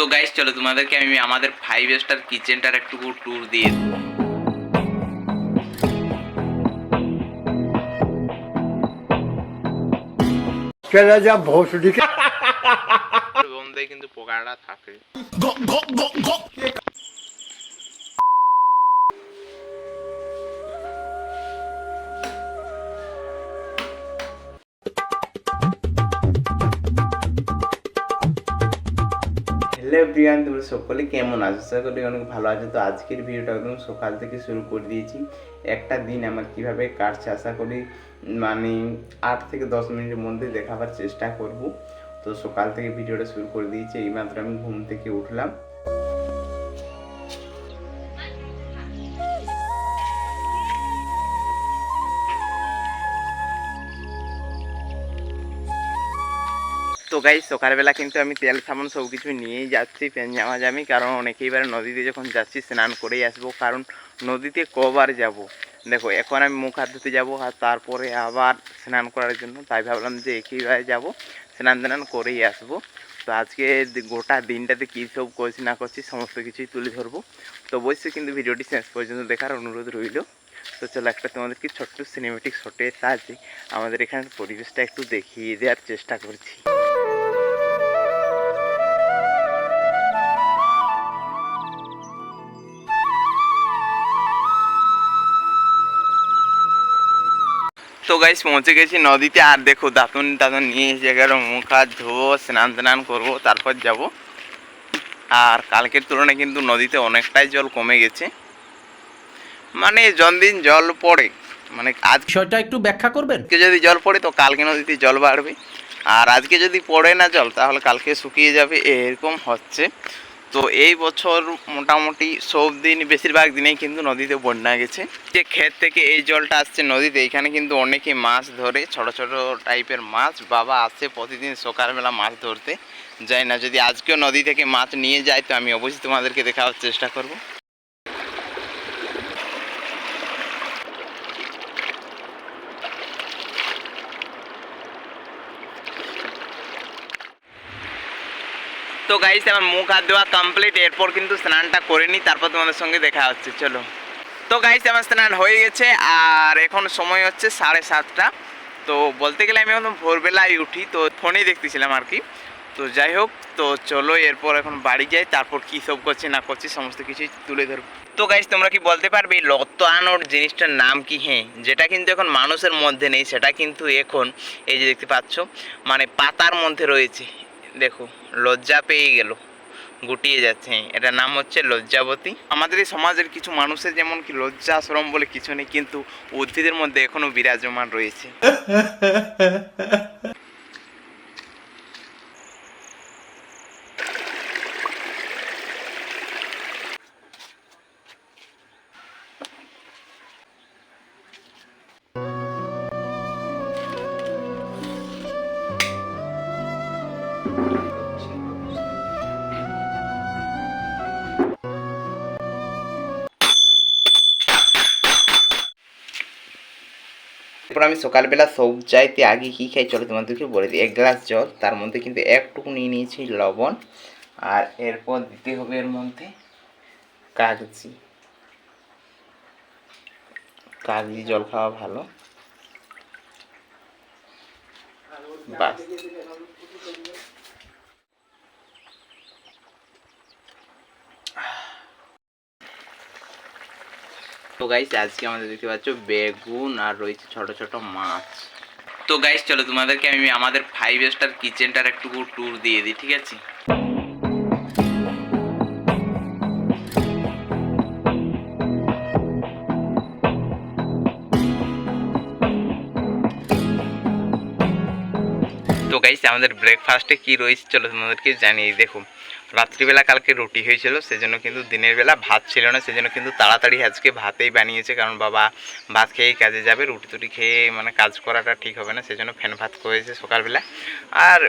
তো গাইস চলো তোমাদেরকে আমি আমাদের 5 স্টার কিচেনটার একটু ট্যুর দিয়ে चला जा भोसड़ी के বন্ধে কিন্তু পোকাটা থাকে। হ্যালো এভরিওয়ান, তোমরা সকলে কেমন আছো? আশা করি অনেক ভালো আছো। তো আজকের ভিডিওটা একদম সকাল থেকে শুরু করে দিয়েছি। একটা দিন আমার কিভাবে কাটছে আশা করি মানে 8 থেকে 10 মিনিটের মধ্যে দেখাবার চেষ্টা করব। তো সকাল থেকে ভিডিওটা শুরু করে দিয়েছি। এইমাত্র আমি ঘুম থেকে উঠলাম। তো গাইস সকালবেলা কিন্তু আমি তেল সাবান সব কিছু নিয়েই যাচ্ছি, প্যান জামা জামি, কারণ অনেকেইবার নদীতে যখন যাচ্ছি স্নান করেই আসবো। কারণ নদীতে কবার যাব, দেখো এখন আমি মুখ হাত ধুতে যাবো আর তারপরে আবার স্নান করার জন্য, তাই ভাবলাম যে একইবারে যাব, স্নান টান করেই আসবো। তো আজকে গোটা দিনটাতে কী সব করছি না করছি সমস্ত কিছুই তুলে ধরবো। তো অবশ্যই কিন্তু ভিডিওটি শেষ পর্যন্ত দেখার অনুরোধ রইল। তো চলো একটা তোমাদেরকে ছোট্ট সিনেমেটিক শটের সাহায্যে আমাদের এখানে পরিবেশটা একটু দেখিয়ে দেওয়ার চেষ্টা করছি। তো গাইস পৌঁছে গেছি নদীতে, আর দেখো দাঁতন টাতন নিয়ে এসে গেল, মুখ হাত ধোবো, স্নান টান করবো, তারপর যাব। আর কালকের তুলনায় কিন্তু নদীতে অনেকটাই জল কমে গেছে, মানে যতদিন জল পড়ে, মানে বিষয়টা একটু ব্যাখ্যা করবেন। আজকে যদি জল পড়ে তো কালকে নদীতে জল বাড়বে, আর আজকে যদি পড়ে না জল তাহলে কালকে শুকিয়ে যাবে, এরকম হচ্ছে। তো এই বছর মোটামুটি সব দিন বেশিরভাগ দিনেই কিন্তু নদীতে বন্যা গেছে। যে ক্ষেত থেকে এই জলটা আসছে নদীতে, এখানে কিন্তু অনেকে মাছ ধরে, ছোট ছোট টাইপের মাছ। বাবা আসে প্রতিদিন সকালবেলা মাছ ধরতে, যাই না, যদি আজকেও নদী থেকে মাছ নিয়ে যায় তো আমি অবশ্যই তোমাদেরকে দেখাবার চেষ্টা করব। তো গাইস আমার মুখ হাত ধোয়া কমপ্লিট, এরপর কিন্তু স্নানটা করে নিই, তারপর তোমাদের সঙ্গে দেখা হচ্ছে। চলো। তো গাইস আমার স্নান হয়ে গেছে, আর এখন সময় হচ্ছে 7:30। তো বলতে গেলে আমি এখন ভোরবেলায় উঠি, তো ফোনেই দেখতেছিলাম আর কি। তো যাই হোক, তো চলো এরপর এখন বাড়ি যাই, তারপর কী সব করছি না করছি সমস্ত কিছুই তুলে ধরবো। তো গাইস তোমরা কি বলতে পারবে এই লতানোর জিনিসটার নাম কি? হ্যাঁ, যেটা কিন্তু এখন মানুষের মধ্যে নেই, সেটা কিন্তু এখন এই যে দেখতে পাচ্ছ মানে পাতার মধ্যে রয়েছে। দেখো লজ্জা পেয়ে গেল, গুটিয়ে যাচ্ছে। এটার নাম হচ্ছে লজ্জাবতী। আমাদের এই সমাজের কিছু মানুষের যেমন কি লজ্জা শরম বলে কিছু নেই, কিন্তু উদ্ভিদের মধ্যে এখনো বিরাজমান রয়েছে। এরপর আমি সকালবেলা সব চাইতে আগে কী খাই চলো তোমাদেরকে বলে দিই। 1 গ্লাস জল, তার মধ্যে কিন্তু একটুকু নিয়ে নিয়েছি লবণ, আর এরপর দিতে হবে এর মধ্যে কাগজি। কাগজি জল খাওয়া ভালো, বাস। তো গাইস আজকে আমাদের দেখতে পাচ্ছ বেগুন আর রয়েছে ছোট ছোট মাছ। তো গাইস চলো তোমাদেরকে আমি আমাদের 5 স্টার কিচেনটার একটু ট্যুর দিয়ে দিই, ঠিক আছে? তো গাইস আমাদের ব্রেকফাস্টে কি রয়েছে চলো তোমাদেরকে জানিয়ে। দেখো রাত্রিবেলা কালকে রুটি হয়েছিল, সেজন্য কিন্তু দিনের বেলা ভাত ছিল না, সেজন্য কিন্তু তাড়াতাড়ি আজকে ভাতেই বানিয়েছে, কারণ বাবা ভাত খেয়েই কাজে যাবে, রুটি টুটি খেয়ে মানে কাজ করাটা ঠিক হবে না, সেজন্য ফ্যান ভাত করেছে সকালবেলা। আর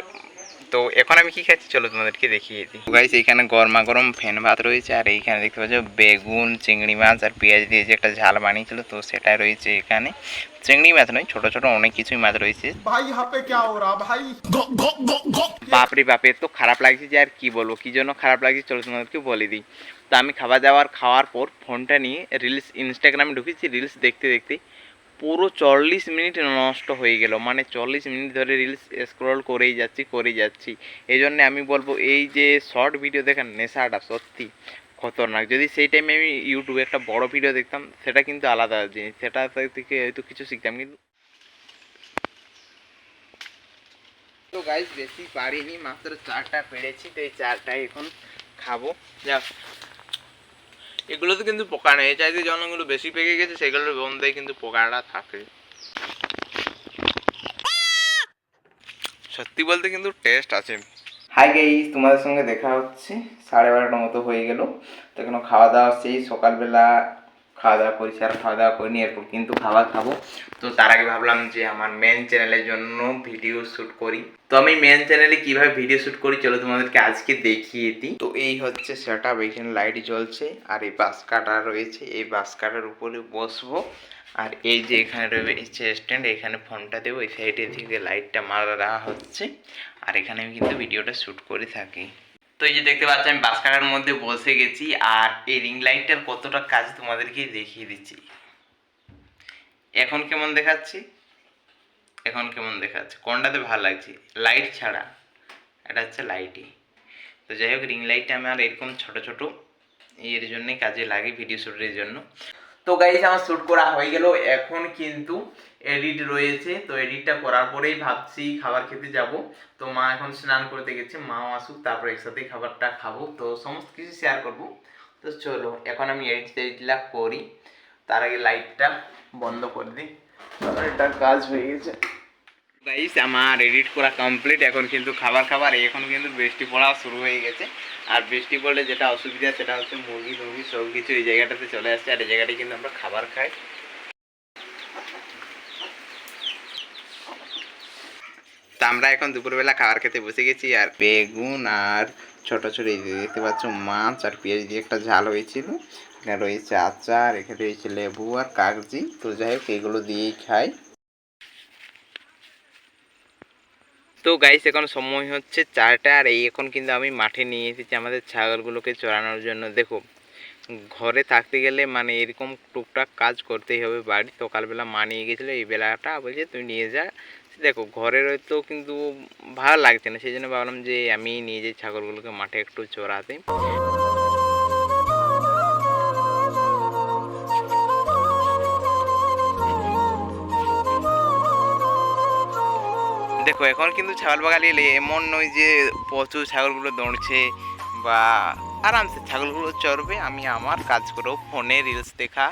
তো এখন আমি কি খাচ্ছি চলো তোমাদেরকে দেখিয়ে দিই। গাইস এইখানে গরমা গরম ফেন ভাত রয়েছে, আর এইখানে দেখতে পাচ্ছ বেগুন, চিংড়ি মাছ আর পেঁয়াজ দিয়ে যে একটা ঝাল বানিয়েছিল, তো সেটা রয়েছে এখানে। চিংড়ি মাছ নয়, ছোট ছোট অনেক কিছুই মাছ রয়েছে। भाई यहाँ पे क्या हो रहा भाई। বাপরে বাপে, তো খারাপ লাগছে যে আর কি বলবো, কি জন্য খারাপ লাগছে চলো তোমাদেরকে বলে দিই। তো আমি খাওয়ার পর ফোনটা নিয়ে ইনস্টাগ্রামে ঢুকেছি, রিলস দেখতে দেখতে পুরো 40 মিনিট নষ্ট হয়ে গেল। মানে 40 মিনিট ধরে রিলস স্ক্রল করেই যাচ্ছি। এই জন্য আমি বলবো এই যে শর্ট ভিডিও দেখার নেশাটা সত্যি খতরনাক। যদি সেই টাইমে আমি ইউটিউবে একটা বড় ভিডিও দেখতাম সেটা কিন্তু আলাদা জিনিস, সেটা থেকে হয়তো কিছু শিখতাম। কিন্তু তো গাইস বেশি পারিনি, মাত্র 4টা পেরেছি, তো এই 4টাই এখন খাবো। যা এগুলোতে কিন্তু পোকা নেই, চাইতে জনগুলো বেশি পেকে গেছে সেগুলোর বন্ধে কিন্তু পোকাটা থাকে। সত্যি বলতে কিন্তু টেস্ট আছে। হাই গাইস, তোমাদের সঙ্গে দেখা হচ্ছে 12:30টার মতো হয়ে গেল। তো এখনো খাওয়া দাওয়া সেই সকালবেলা খাওয়া দাওয়া করেছি, আর খাওয়া দাওয়া করিনি, এরপর কিন্তু খাবার খাবো। তো তার আগে ভাবলাম যে আমার মেন চ্যানেলের জন্য ভিডিও শ্যুট করি। তো আমি মেন চ্যানেলে কিভাবে ভিডিও শ্যুট করি চলো তোমাদেরকে আজকে দেখিয়ে দিই। তো এই হচ্ছে সেটআপ, এখানে লাইট জ্বলছে, আর এই বাস কাটা রয়েছে, এই বাস কাটার উপরে বসবো। আর এই যে এখানে রয়েছে স্ট্যান্ড, এখানে ফোনটা দেবো, এই সাইডের দিকে লাইটটা মারা হচ্ছে, আর এখানে আমি কিন্তু ভিডিওটা শ্যুট করে থাকি। তো এই যে দেখতে পাচ্ছি আমি বাস কাটার মধ্যে বসে গেছি, আর এই রিং লাইটটার কতটা কাজ তোমাদেরকে দেখিয়ে দিচ্ছি। এখন কেমন দেখাচ্ছি কোনটাতে ভালো লাগছে লাইট ছাড়া? এটা হচ্ছে লাইটই। তো যাই হোক, রিং লাইটটা আমার এরকম ছোট ছোট এর জন্যই কাজে লাগে, ভিডিও শ্যুটের জন্য। তো গাইস আমার শ্যুট করা হয়ে গেল, এখন কিন্তু এডিট রয়েছে। তো এডিটটা করার পরেই ভাবছি খাবার খেতে যাব। তো মা এখন স্নান করতে গেছে, মাও আসুক তারপর একসাথেই খাবারটা খাবো, তো সমস্ত কিছু শেয়ার করব। তো চলো এখন আমি এডিটটা করি, তার আগে লাইটটা বন্ধ করে দিই, কারণ এটা কাজ হয়ে গেছে। গাইস আমার এডিট করা কমপ্লিট, এখন কিন্তু খাবার এখন কিন্তু বৃষ্টি পড়া শুরু হয়ে গেছে। আর বৃষ্টি পড়লে যেটা অসুবিধা সেটা হচ্ছে মুরগি সব কিছু এই জায়গাটাতে চলে আসছে, আর এই জায়গাটায় কিন্তু আমরা খাবার খাই। তা আমরা এখন দুপুরবেলা খাবার খেতে বসে গেছি, আর বেগুন আর ছোট ছোট এই দেখতে পাচ্ছ মাছ আর পেঁয়াজ দিয়ে একটা ঝাল হয়েছিল, এখানে রয়েছে আচার, এখানে রয়েছে লেবু আর কাগজি। তো যাই হোক এগুলো দিয়েই খাই। তো গাইস এখন সময় হচ্ছে 4টা, আর এখন কিন্তু আমি মাঠে নিয়ে এসেছি আমাদের ছাগলগুলোকে চড়ানোর জন্য। দেখো ঘরে থাকতে গেলে মানে এরকম টুকটাক কাজ করতেই হবে বাড়ি। সকালবেলা মা নিয়ে গেছিলো, এই বেলাটা বলছে তুই নিয়ে যা। দেখো ঘরের হয়তো কিন্তু ভালো লাগছে না, সেই জন্য ভাবলাম যে আমি নিয়ে যাই ছাগলগুলোকে মাঠে একটু চড়াতে। দেখো এখন কিন্তু ছাগল বাগালে এলে এমন নয় যে প্রচুর ছাগলগুলো দৌড়ছে বা আরামসে ছাগলগুলো চড়বে, আমি আমার কাজ করবো, ফোনে রিলস দেখা।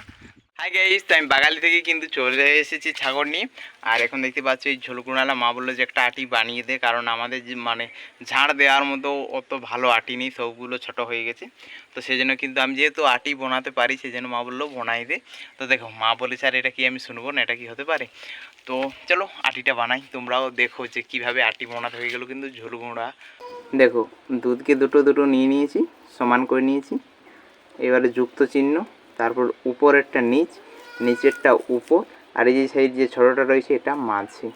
হাই গাইস, তো আমি বাগালি থেকে কিন্তু চলে এসেছি ছাগল নিয়ে। আর এখন দেখতে পাচ্ছি এই ঝোলকুনালা মা বললো যে একটা আটি বানিয়ে দে, কারণ আমাদের যে মানে ঝাড় দেওয়ার মতো অত ভালো আটি নেই, সবগুলো ছোট হয়ে গেছে। তো সেই জন্য কিন্তু আমি যেহেতু আটি বানাতে পারি সেই জন্য মা বললো বানাই দে। তো দেখো মা বলেছে আর এটা কি আমি শুনবো না, এটা কি হতে পারে? তো চলো আটিটা বানাই, তোমরাও দেখো যে কীভাবে আটি বানাতে হয়ে গেলো কিন্তু ঝোলকুড়া। দেখো দুধকে দুটো নিয়ে নিয়েছি, সমান করে নিয়েছি, এবারে যুক্ত চিহ্ন, তারপর উপরেরটা নিচেরটা উপর, আর এই যে সাইড যে ছোটোটা রয়েছে এটা মাঝে।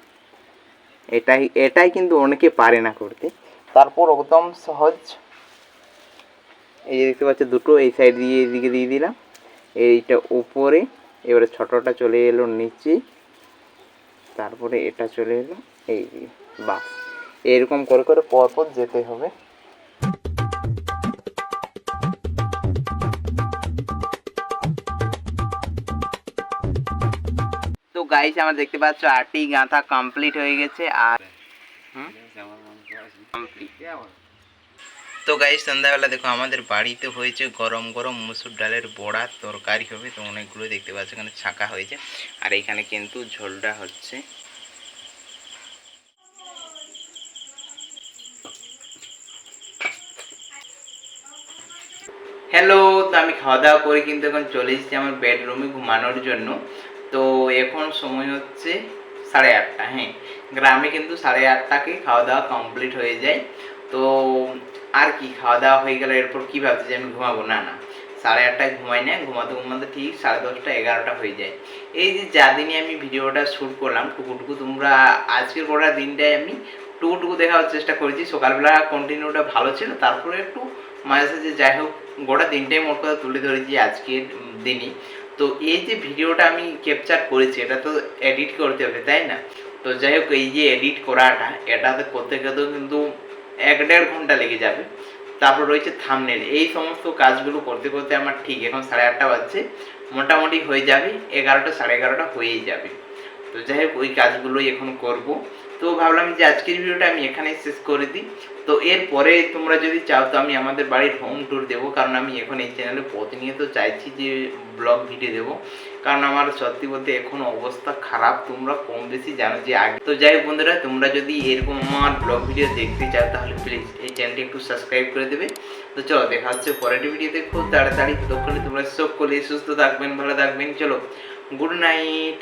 এটাই কিন্তু অনেকে পারে না করতে, তারপর একদম সহজ। এই যে দেখতে পাচ্ছ দুটো এই সাইড দিয়ে এইদিকে দিয়ে দিলাম, এইটা উপরে, এবারে ছোটোটা চলে এলো নিচে, তারপরে এটা চলে এলো এই দিয়ে, বাস এরকম করে করে পরপর যেতে হবে। তো গাইস আমার দেখতে পাচ্ছ আটি গাঁথা কমপ্লিট হয়ে গেছে, আর তো গাইস সন্ধ্যাবেলা দেখো আমাদের বাড়িতে হয়েছে গরম গরম মুসুর ডালের বড়া তরকারি হবে। তো অনেকগুলো দেখতে পাচ্ছ এখানে ছাঁকা হয়েছে, আর এখানে কিন্তু ঝোলটা হচ্ছে। হ্যালো, তো আমি খাওয়া দাওয়া করে কিন্তু এখন চলে এসেছি আমার বেডরুমে ঘুমানোর জন্য। তো এখন সময় হচ্ছে 8:30। হ্যাঁ, গ্রামে কিন্তু 8:30টাকে খাওয়া দাওয়া কমপ্লিট হয়ে যায়। তো আর কি, খাওয়া দাওয়া হয়ে গেলে এরপর কী ভাবছি যে আমি ঘুমাবো, না না, 8:30টায় ঘুমাই না, ঘুমাতে ঘুমাতে ঠিক 10:30টা 11টা হয়ে যায়। এই যে যা দিনে আমি ভিডিওটা শ্যুট করলাম টুকুটুকু, তোমরা আজকের গোটা দিনটায় আমি টুকুটুকু দেখার চেষ্টা করেছি। সকালবেলা কন্টিনিউটা ভালো ছিল, তারপরে একটু মাঝে সাঝে যাই হোক গোটা দিনটাই মোট কথা তুলে ধরেছি আজকের দিনই। তো এই যে ভিডিওটা আমি ক্যাপচার করেছি এটা তো এডিট করতে হবে, তাই না? তো যাই হোক, এই যে এডিট করাটা এটাতে করতে গেলেও কিন্তু 1-1.5 ঘন্টা লেগে যাবে। তারপর রয়েছে থাম্বনেল, এই সমস্ত কাজগুলো করতে করতে আমার ঠিক এখন 8:30 বাজছে, মোটামুটি হয়ে যাবে 11টা 11:30 হয়েই যাবে। তো যাই হোক ওই কাজগুলোই এখন করব। তো ভাবলাম যে আজকের ভিডিওটা আমি এখানেই শেষ করে দিই। তো এরপরে তোমরা যদি চাও তো আমি আমাদের বাড়ির হোম ট্যুর দেবো, কারণ আমি এখন এই চ্যানেলে প্রতিনিয়ত চাইছি যে ব্লগ ভিডিও দেবো, কারণ আমার সত্যি বলতে এখন অবস্থা খারাপ, তোমরা কম বেশি জানো যে আগে। তো যাই হোক বন্ধুরা, তোমরা যদি এরকম আমার ব্লগ ভিডিও দেখতে চাও তাহলে প্লিজ এই চ্যানেলটি একটু সাবস্ক্রাইব করে দেবে। তো চলো দেখা হচ্ছে পরের ভিডিওতে খুব তাড়াতাড়ি। ততক্ষণে তোমরা সকলে সুস্থ থাকবেন, ভালো থাকবেন। চলো, গুড নাইট।